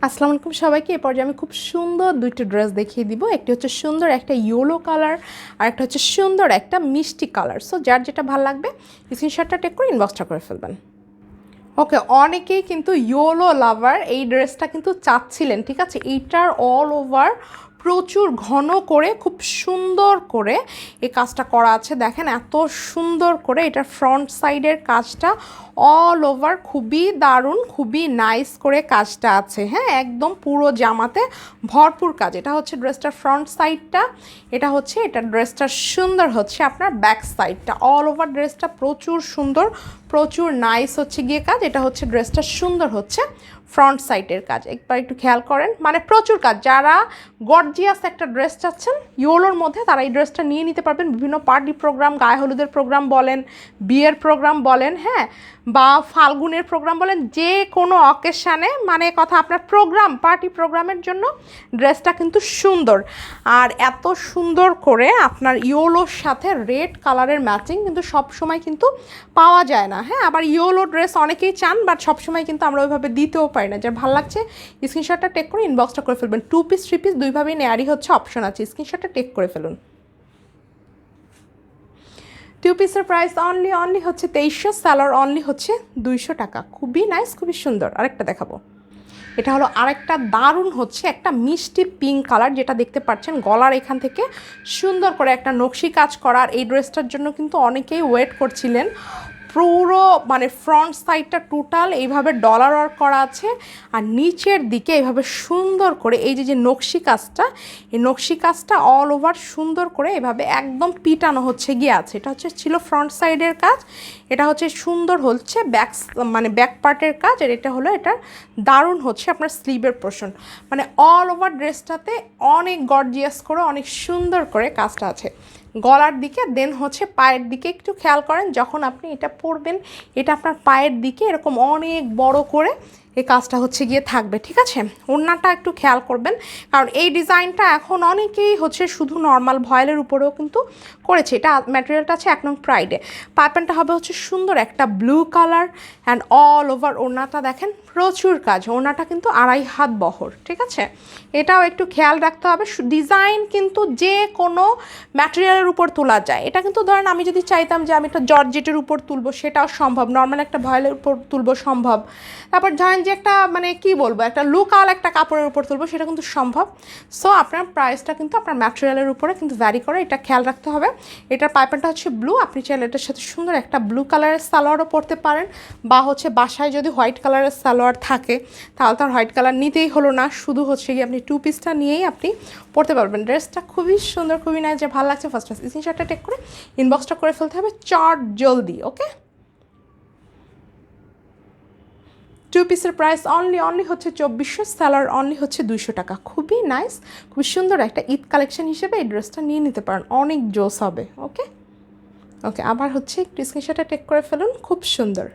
আসসালামু আলাইকুম সবাইকে। এরপর আমি খুব সুন্দর দুইটা ড্রেস দেখিয়ে দিব। একটি হচ্ছে সুন্দর একটা ইয়েলো কালার আর একটা হচ্ছে সুন্দর একটা মিষ্টি কালার। সো যার যেটা ভালো লাগবে স্ক্রিনশটটা টেক করে ইনবক্সটা করে ফেলবেন। ওকে, অনেকেই কিন্তু ইয়েলো লাভার এই ড্রেসটা কিন্তু চাচ্ছিলেন, ঠিক আছে। এইটার অল ওভার প্রচুর ঘন করে খুব সুন্দর করে এই কাজটা করা আছে। দেখেন এত সুন্দর করে এটার ফ্রন্ট সাইডের কাজটা অল ওভার খুবই দারুণ, খুবই নাইস করে কাজটা আছে। হ্যাঁ, একদম পুরো জামাতে ভরপুর কাজ। এটা হচ্ছে ড্রেসটার ফ্রন্ট সাইডটা, এটা হচ্ছে এটা ড্রেসটা সুন্দর হচ্ছে আপনার ব্যাক সাইডটা। অল ওভার ড্রেসটা প্রচুর সুন্দর, প্রচুর নাইস হচ্ছে গিয়ে কাজ। এটা হচ্ছে ড্রেসটা সুন্দর হচ্ছে ফ্রন্ট সাইডের কাজ। একবার একটু খেয়াল করেন, মানে প্রচুর কাজ। যারা গর্জিয়াস একটা ড্রেস চাচ্ছেন ইয়েলোর মধ্যে তারা এই ড্রেসটা নিয়ে নিতে পারবেন। বিভিন্ন পার্টি প্রোগ্রাম, গায়ে হলুদের প্রোগ্রাম বলেন, বিয়ের প্রোগ্রাম বলেন, হ্যাঁ, বা ফাল্গুনের প্রোগ্রাম বলেন, যে কোনো অকেশানে, মানে কথা আপনার প্রোগ্রাম, পার্টি প্রোগ্রামের জন্য ড্রেসটা কিন্তু সুন্দর। আর এত সুন্দর করে আপনার ইয়েলোর সাথে রেড কালারের ম্যাচিং কিন্তু সবসময় কিন্তু পাওয়া যায় না। হ্যাঁ, আবার ইয়েলো ড্রেস অনেকেই চান, বাট সবসময় কিন্তু আমরা ওইভাবে দিতেও পারি না। যার ভালো লাগছে স্ক্রিনশটটা টেক করে ইনবক্সটা করে ফেলবেন। 2 পিস 3 পিস দুইভাবেই নেয়ারই হচ্ছে অপশন আছে। স্ক্রিনশটটা টেক করে ফেলুন। 2 পিসের প্রাইস অনলি হচ্ছে 2300, স্যালার অনলি হচ্ছে 200 টাকা। খুবই নাইস, খুবই সুন্দর। আরেকটা দেখাবো, এটা হলো আরেকটা দারুণ হচ্ছে একটা মিষ্টি পিঙ্ক কালার, যেটা দেখতে পাচ্ছেন গলার এখান থেকে সুন্দর করে একটা নকশি কাজ করার। এই ড্রেসটার জন্য কিন্তু অনেকেই ওয়েট করছিলেন। পুরো মানে ফ্রন্ট সাইডটা টোটাল এইভাবে ডলার ওয়ার্ক করা আছে, আর নিচের দিকে এইভাবে সুন্দর করে এই যে নকশি কাজটা, এই নকশি কাজটা অল ওভার সুন্দর করে এভাবে একদম পিটানো হচ্ছে গিয়ে আছে। এটা হচ্ছে ছিল ফ্রন্ট সাইডের কাজ, এটা হচ্ছে সুন্দর হচ্ছে ব্যাক, মানে ব্যাক পার্টের কাজ। আর এটা হলো এটার দারুণ হচ্ছে আপনার স্লিভের পোর্শন। মানে অল ওভার ড্রেসটাতে অনেক গর্জিয়াস করে অনেক সুন্দর করে কাজটা আছে গলার দিকে। দেন হচ্ছে পায়ের দিকে একটু খেয়াল করেন, যখন আপনি এটা পরবেন এটা আপনার পায়ের দিকে এরকম অনেক বড় করে এই কাজটা হচ্ছে গিয়ে থাকবে, ঠিক আছে। ওড়নাটা একটু খেয়াল করবেন, কারণ এই ডিজাইনটা এখন অনেকেই হচ্ছে শুধু নর্মাল ভয়েলের উপরেও কিন্তু করেছে। এটা ম্যাটেরিয়ালটা আছে 1 নং প্রাইডে। পাইপেনটা হবে হচ্ছে সুন্দর একটা blue colour, and all over ওড়নাটা দেখেন প্রচুর কাজ। ওড়নাটা কিন্তু 2.5 হাত বহর, ঠিক আছে। এটাও একটু খেয়াল রাখতে হবে। ডিজাইন কিন্তু যে কোনো ম্যাটেরিয়ালের উপর তোলা যায়। এটা কিন্তু ধরেন আমি যদি চাইতাম যে আমি একটা জর্জেটের উপর তুলবো, সেটাও সম্ভব। নর্মাল একটা ভয়েলের উপর তুলবো, সম্ভব। তারপর ধরেন যে একটা মানে কি বলবো, একটা লোকাল একটা কাপড়ের উপর তুলবো, সেটা কিন্তু সম্ভব। সো আপনার প্রাইসটা কিন্তু আপনার ম্যাটেরিয়ালের উপরে কিন্তু ভ্যারি করে, এটা খেয়াল রাখতে হবে। এটার পাইপেনটা হচ্ছে ব্লু। আপনি চাইলে এটার সাথে সুন্দর একটা ব্লু কালারের সালোয়ারও পরতে পারেন, বা হচ্ছে বাসায় যদি হোয়াইট কালারের সালোয়ার থাকে তাহলে তো আর হোয়াইট কালার নিতেই হলো না, শুধু হচ্ছে গিয়ে আপনি 2 পিসটা নিয়েই আপনি পরতে পারবেন। ড্রেসটা খুবই সুন্দর, খুবই নাইস। যে ভালো লাগছে ফার্স্ট স্ক্রিনশটটা টেক করে ইনবক্সটা করে ফেলতে হবে চট জলদি। ওকে, 2 পিসের প্রাইস অনলি হচ্ছে 2400, স্যালার অনলি হচ্ছে 200 টাকা। খুবই নাইস, খুবই সুন্দর একটা ঈদ কালেকশন হিসেবে এই ড্রেসটা নিয়ে নিতে পারেন, অনেক জোস হবে। ওকে ওকে, আবার হচ্ছে একটু স্ক্রিনশটটা টেক করে ফেলুন। খুব সুন্দর।